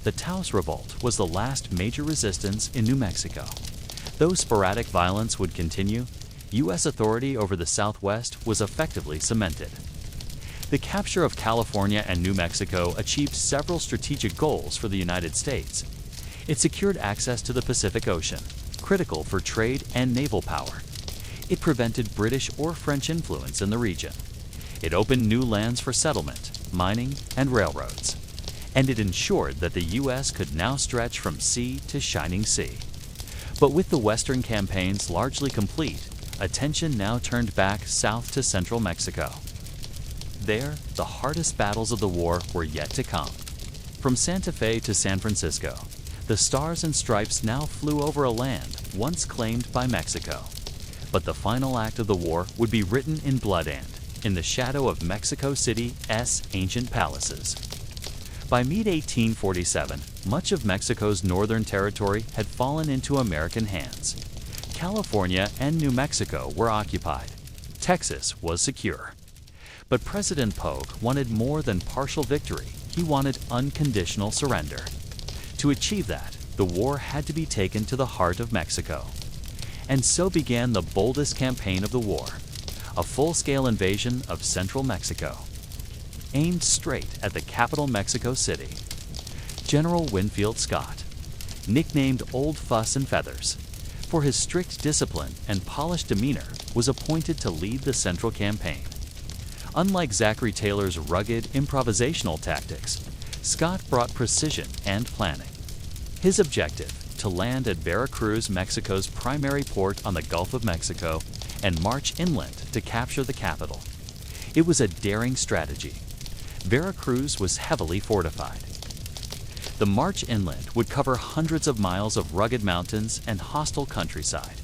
The Taos Revolt was the last major resistance in New Mexico. Though sporadic violence would continue, U.S. authority over the Southwest was effectively cemented. The capture of California and New Mexico achieved several strategic goals for the United States. It secured access to the Pacific Ocean, critical for trade and naval power. It prevented British or French influence in the region. It opened new lands for settlement, mining, and railroads. And it ensured that the U.S. could now stretch from sea to shining sea. But with the Western campaigns largely complete, attention now turned back south to central Mexico. There, the hardest battles of the war were yet to come. From Santa Fe to San Francisco, the Stars and Stripes now flew over a land once claimed by Mexico. But the final act of the war would be written in blood and in the shadow of Mexico City's ancient palaces. By mid-1847, much of Mexico's northern territory had fallen into American hands. California and New Mexico were occupied. Texas was secure. But President Polk wanted more than partial victory. He wanted unconditional surrender. To achieve that, the war had to be taken to the heart of Mexico. And so began the boldest campaign of the war, a full-scale invasion of central Mexico, aimed straight at the capital, Mexico City. General Winfield Scott, nicknamed Old Fuss and Feathers, for his strict discipline and polished demeanor, was appointed to lead the central campaign. Unlike Zachary Taylor's rugged, improvisational tactics, Scott brought precision and planning. His objective, to land at Veracruz, Mexico's primary port on the Gulf of Mexico, and march inland to capture the capital. It was a daring strategy. Veracruz was heavily fortified. The march inland would cover hundreds of miles of rugged mountains and hostile countryside.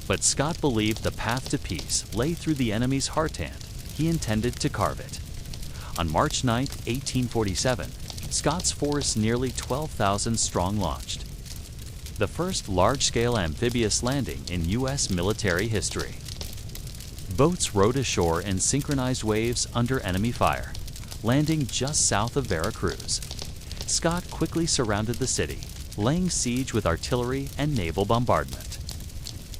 But Scott believed the path to peace lay through the enemy's heartland. He intended to carve it. On March 9, 1847, Scott's force, nearly 12,000 strong, launched the first large-scale amphibious landing in U.S. military history. Boats rowed ashore in synchronized waves under enemy fire, landing just south of Veracruz. Scott quickly surrounded the city, laying siege with artillery and naval bombardment.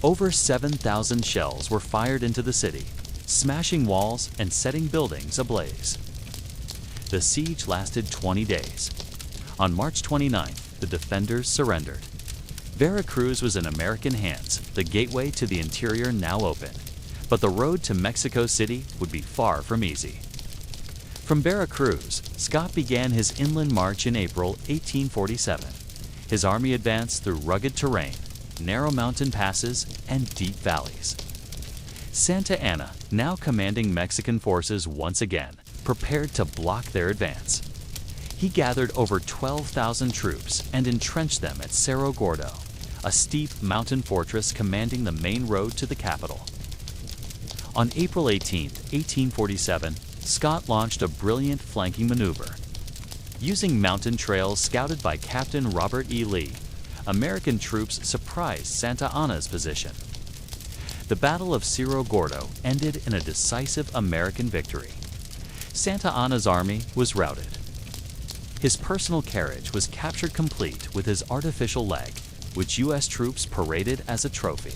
Over 7,000 shells were fired into the city, smashing walls and setting buildings ablaze. The siege lasted 20 days. On March 29th, the defenders surrendered. Veracruz was in American hands, the gateway to the interior now open. But the road to Mexico City would be far from easy. From Veracruz, Scott began his inland march in April 1847. His army advanced through rugged terrain, narrow mountain passes, and deep valleys. Santa Anna, now commanding Mexican forces once again, prepared to block their advance. He gathered over 12,000 troops and entrenched them at Cerro Gordo, a steep mountain fortress commanding the main road to the capital. On April 18, 1847, Scott launched a brilliant flanking maneuver. Using mountain trails scouted by Captain Robert E. Lee, American troops surprised Santa Anna's position. The Battle of Cerro Gordo ended in a decisive American victory. Santa Anna's army was routed. His personal carriage was captured complete with his artificial leg, which U.S. troops paraded as a trophy.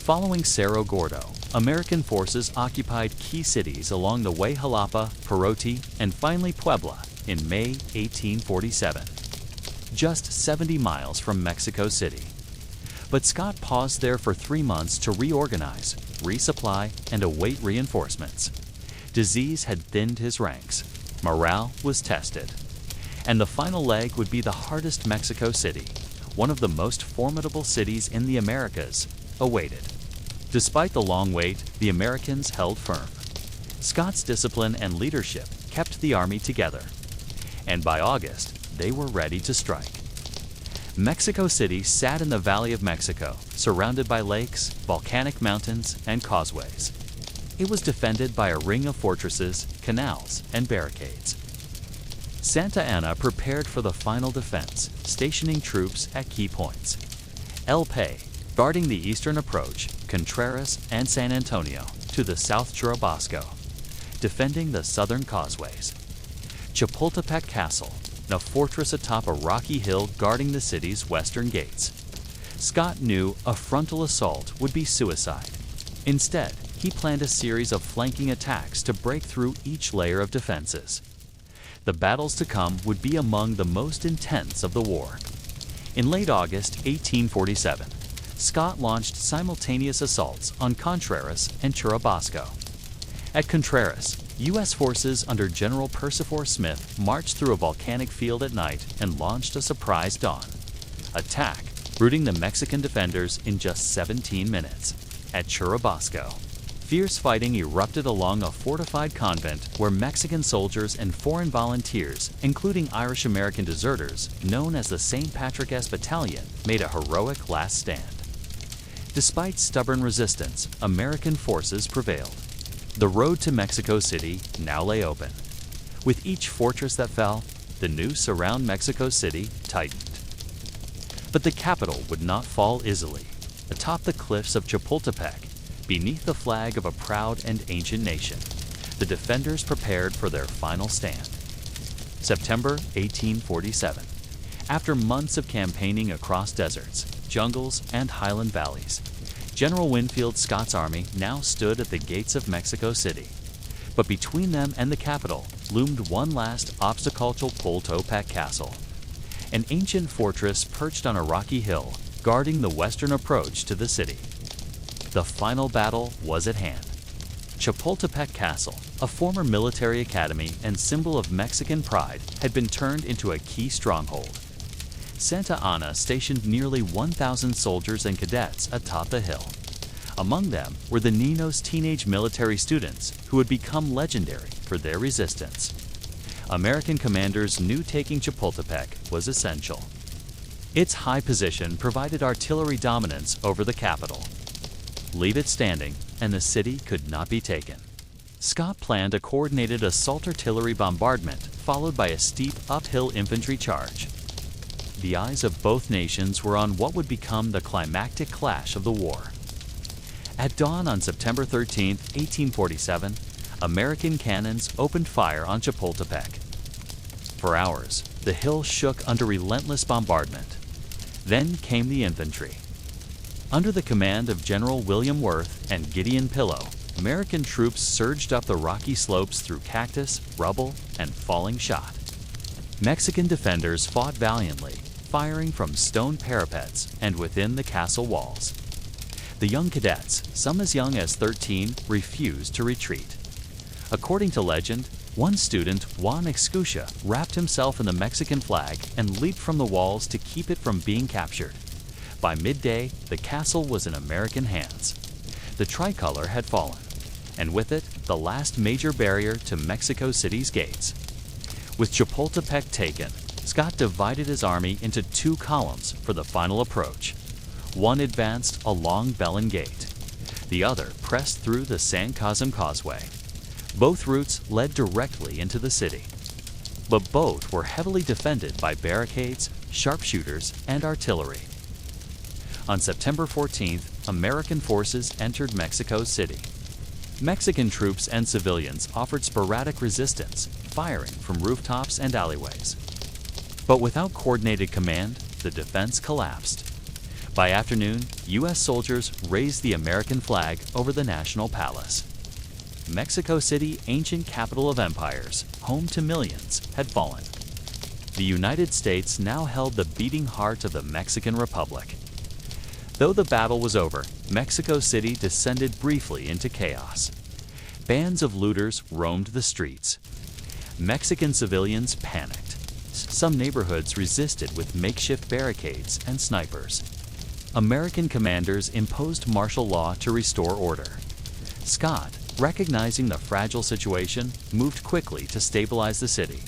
Following Cerro Gordo, American forces occupied key cities along the way Jalapa, Perote, and finally Puebla in May 1847, just 70 miles from Mexico City. But Scott paused there for 3 months to reorganize, resupply, and await reinforcements. Disease had thinned his ranks. Morale was tested. And the final leg would be the hardest Mexico City, one of the most formidable cities in the Americas, awaited. Despite the long wait, the Americans held firm. Scott's discipline and leadership kept the army together. And by August, they were ready to strike. Mexico City sat in the Valley of Mexico, surrounded by lakes, volcanic mountains, and causeways. It was defended by a ring of fortresses, canals, and barricades. Santa Anna prepared for the final defense, stationing troops at key points. El Pay, guarding the eastern approach, Contreras and San Antonio, to the south Churubusco, defending the southern causeways. Chapultepec Castle, a fortress atop a rocky hill guarding the city's western gates. Scott knew a frontal assault would be suicide. Instead, he planned a series of flanking attacks to break through each layer of defenses. The battles to come would be among the most intense of the war. In late August 1847, Scott launched simultaneous assaults on Contreras and Churubusco. At Contreras, U.S. forces under General Percifor Smith marched through a volcanic field at night and launched a surprise dawn attack, routing the Mexican defenders in just 17 minutes. At Churubusco, fierce fighting erupted along a fortified convent where Mexican soldiers and foreign volunteers, including Irish-American deserters known as the St. Patrick S. Battalion, made a heroic last stand. Despite stubborn resistance, American forces prevailed. The road to Mexico City now lay open. With each fortress that fell, the noose around Mexico City tightened. But the capital would not fall easily. Atop the cliffs of Chapultepec, beneath the flag of a proud and ancient nation, the defenders prepared for their final stand. September 1847. After months of campaigning across deserts, jungles, and highland valleys, General Winfield Scott's army now stood at the gates of Mexico City. But between them and the capital loomed one last obstacle: Chapultepec Castle, an ancient fortress perched on a rocky hill, guarding the western approach to the city. The final battle was at hand. Chapultepec Castle, a former military academy and symbol of Mexican pride, had been turned into a key stronghold. Santa Anna stationed nearly 1,000 soldiers and cadets atop the hill. Among them were the Niños teenage military students who would become legendary for their resistance. American commanders knew taking Chapultepec was essential. Its high position provided artillery dominance over the capital. Leave it standing, and the city could not be taken. Scott planned a coordinated assault artillery bombardment followed by a steep uphill infantry charge. The eyes of both nations were on what would become the climactic clash of the war. At dawn on September 13, 1847, American cannons opened fire on Chapultepec. For hours, the hill shook under relentless bombardment. Then came the infantry. Under the command of General William Worth and Gideon Pillow, American troops surged up the rocky slopes through cactus, rubble, and falling shot. Mexican defenders fought valiantly, firing from stone parapets and within the castle walls. The young cadets, some as young as 13, refused to retreat. According to legend, one student, Juan Escutia, wrapped himself in the Mexican flag and leaped from the walls to keep it from being captured. By midday, the castle was in American hands. The tricolor had fallen, and with it, the last major barrier to Mexico City's gates. With Chapultepec taken, Scott divided his army into two columns for the final approach. One advanced along Belen Gate. The other pressed through the San Cosme Causeway. Both routes led directly into the city, but both were heavily defended by barricades, sharpshooters, and artillery. On September 14th, American forces entered Mexico City. Mexican troops and civilians offered sporadic resistance, firing from rooftops and alleyways. But without coordinated command, the defense collapsed. By afternoon, U.S. soldiers raised the American flag over the National Palace. Mexico City, ancient capital of empires, home to millions, had fallen. The United States now held the beating heart of the Mexican Republic. Though the battle was over, Mexico City descended briefly into chaos. Bands of looters roamed the streets. Mexican civilians panicked. Some neighborhoods resisted with makeshift barricades and snipers. American commanders imposed martial law to restore order. Scott, recognizing the fragile situation, moved quickly to stabilize the city.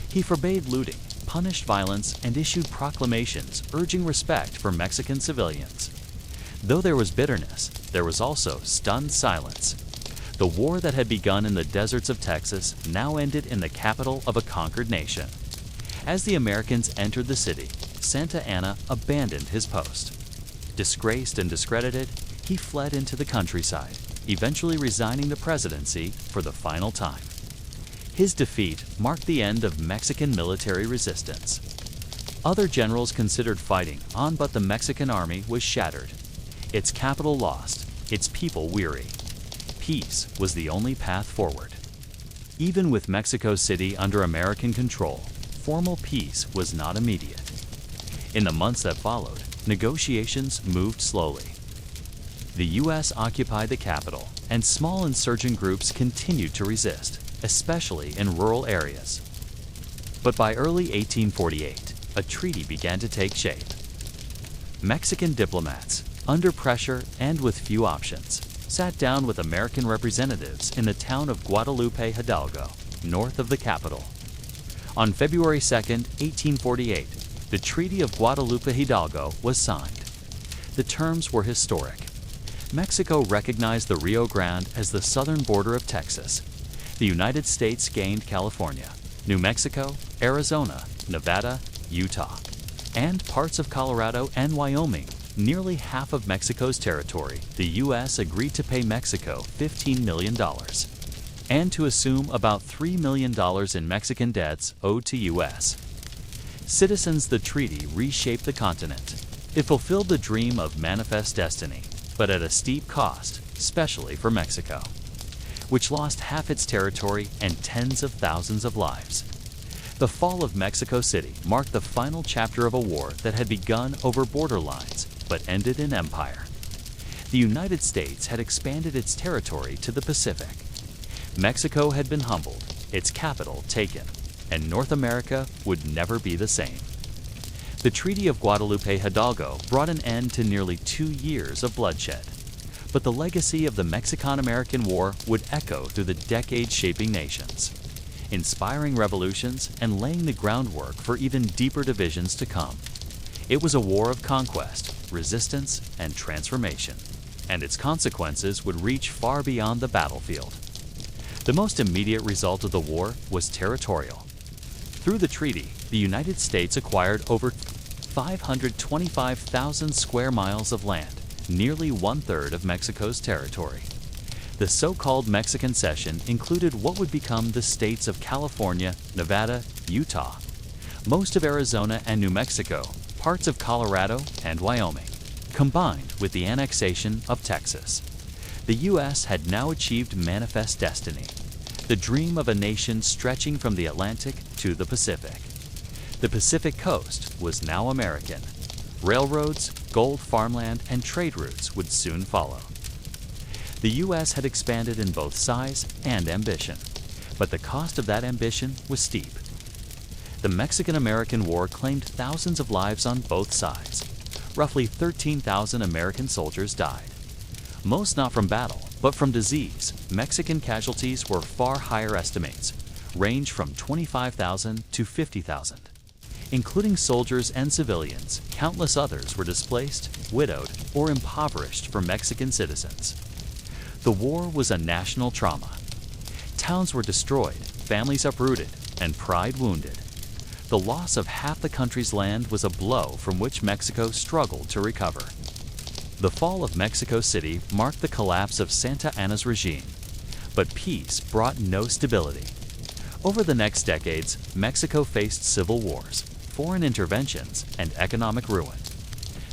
He forbade looting, punished violence, and issued proclamations urging respect for Mexican civilians. Though there was bitterness, there was also stunned silence. The war that had begun in the deserts of Texas now ended in the capital of a conquered nation. As the Americans entered the city, Santa Anna abandoned his post. Disgraced and discredited, he fled into the countryside, eventually resigning the presidency for the final time. His defeat marked the end of Mexican military resistance. Other generals considered fighting on, but the Mexican army was shattered. Its capital lost, its people weary. Peace was the only path forward. Even with Mexico City under American control, formal peace was not immediate. In the months that followed, negotiations moved slowly. The U.S. occupied the capital, and small insurgent groups continued to resist, especially in rural areas. But by early 1848, a treaty began to take shape. Mexican diplomats, under pressure and with few options, sat down with American representatives in the town of Guadalupe Hidalgo, north of the capital. On February 2, 1848, the Treaty of Guadalupe Hidalgo was signed. The terms were historic. Mexico recognized the Rio Grande as the southern border of Texas. The United States gained California, New Mexico, Arizona, Nevada, Utah, and parts of Colorado and Wyoming, nearly half of Mexico's territory. The U.S. agreed to pay Mexico $15 million and to assume about $3 million in Mexican debts owed to U.S. citizens. The treaty reshaped the continent. It fulfilled the dream of manifest destiny, but at a steep cost, especially for Mexico, which lost half its territory and tens of thousands of lives. The fall of Mexico City marked the final chapter of a war that had begun over border lines, but ended in empire. The United States had expanded its territory to the Pacific. Mexico had been humbled, its capital taken, and North America would never be the same. The Treaty of Guadalupe Hidalgo brought an end to nearly 2 years of bloodshed, but the legacy of the Mexican-American War would echo through the decades, shaping nations, inspiring revolutions, and laying the groundwork for even deeper divisions to come. It was a war of conquest, resistance, and transformation, and its consequences would reach far beyond the battlefield. The most immediate result of the war was territorial. Through the treaty, the United States acquired over 525,000 square miles of land, nearly one-third of Mexico's territory. The so-called Mexican Cession included what would become the states of California, Nevada, Utah. most of Arizona and New Mexico, parts of Colorado and Wyoming, combined with the annexation of Texas. The U.S. had now achieved manifest destiny, the dream of a nation stretching from the Atlantic to the Pacific. The Pacific coast was now American. Railroads, gold farmland, and trade routes would soon follow. The U.S. had expanded in both size and ambition, but the cost of that ambition was steep. The Mexican-American War claimed thousands of lives on both sides. Roughly 13,000 American soldiers died. Most not from battle, but from disease. Mexican casualties were far higher estimates, range from 25,000 to 50,000. Including soldiers and civilians, countless others were displaced, widowed, or impoverished for Mexican citizens. The war was a national trauma. Towns were destroyed, families uprooted, and pride wounded. The loss of half the country's land was a blow from which Mexico struggled to recover. The fall of Mexico City marked the collapse of Santa Anna's regime, but peace brought no stability. Over the next decades, Mexico faced civil wars, foreign interventions, and economic ruin.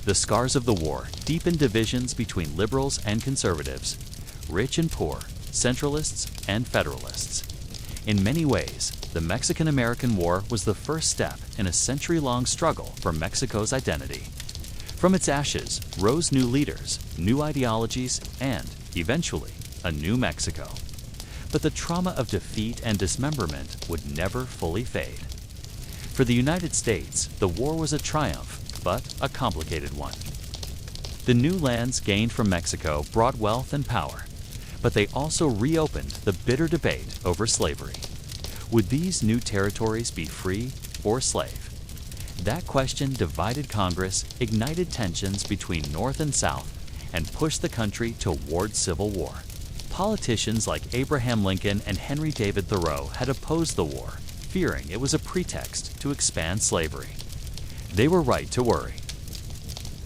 The scars of the war deepened divisions between liberals and conservatives, rich and poor, centralists and federalists. In many ways, the Mexican-American War was the first step in a century-long struggle for Mexico's identity. From its ashes rose new leaders, new ideologies, and, eventually, a new Mexico. But the trauma of defeat and dismemberment would never fully fade. For the United States, the war was a triumph, but a complicated one. The new lands gained from Mexico brought wealth and power, but they also reopened the bitter debate over slavery. Would these new territories be free or slave? That question divided Congress, ignited tensions between North and South, and pushed the country toward civil war. Politicians like Abraham Lincoln and Henry David Thoreau had opposed the war, fearing it was a pretext to expand slavery. They were right to worry.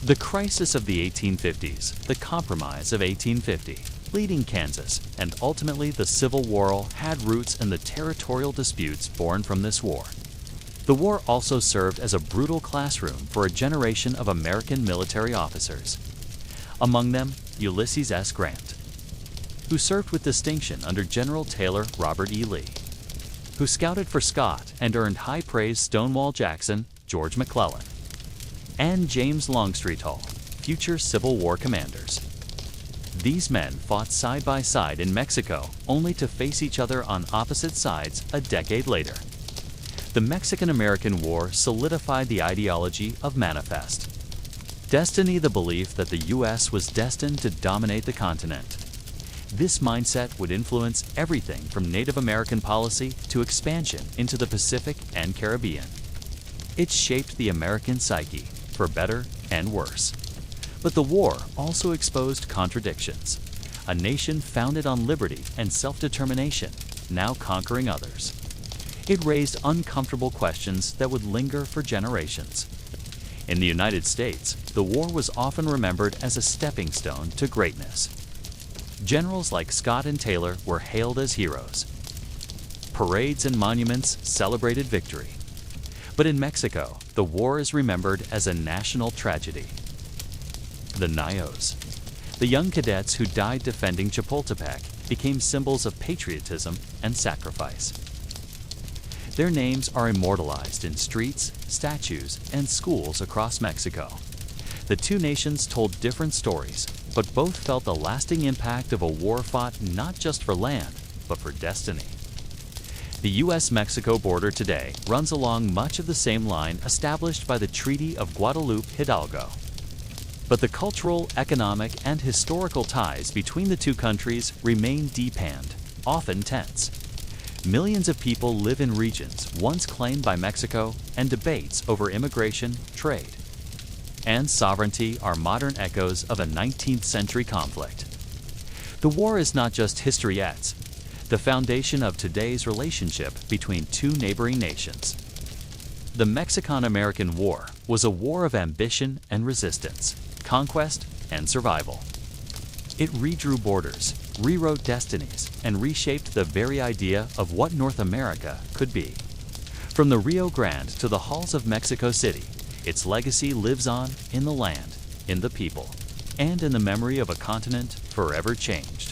The crisis of the 1850s, the Compromise of 1850, leading Kansas, and ultimately the Civil War had roots in the territorial disputes born from this war. The war also served as a brutal classroom for a generation of American military officers. Among them, Ulysses S. Grant, who served with distinction under General Taylor Robert E. Lee, who scouted for Scott and earned high praise Stonewall Jackson, George McClellan, and James Longstreet Hull, future Civil War commanders. These men fought side by side in Mexico only to face each other on opposite sides a decade later. The Mexican-American War solidified the ideology of manifest destiny, the belief that the U.S. was destined to dominate the continent. This mindset would influence everything from Native American policy to expansion into the Pacific and Caribbean. It shaped the American psyche, for better and worse. But the war also exposed contradictions. A nation founded on liberty and self-determination, now conquering others. It raised uncomfortable questions that would linger for generations. In the United States, the war was often remembered as a stepping stone to greatness. Generals like Scott and Taylor were hailed as heroes. Parades and monuments celebrated victory. But in Mexico, the war is remembered as a national tragedy. The Nayos, the young cadets who died defending Chapultepec, became symbols of patriotism and sacrifice. Their names are immortalized in streets, statues, and schools across Mexico. The two nations told different stories, but both felt the lasting impact of a war fought not just for land, but for destiny. The U.S.-Mexico border today runs along much of the same line established by the Treaty of Guadalupe Hidalgo. But the cultural, economic, and historical ties between the two countries remain deep-hand, often tense. Millions of people live in regions once claimed by Mexico, and debates over immigration, trade, and sovereignty are modern echoes of a 19th century conflict. The war is not just historiettes, the foundation of today's relationship between two neighboring nations. The Mexican-American War was a war of ambition and resistance, conquest and survival. It redrew borders, rewrote destinies, and reshaped the very idea of what North America could be. From the Rio Grande to the halls of Mexico City, its legacy lives on in the land, in the people, and in the memory of a continent forever changed.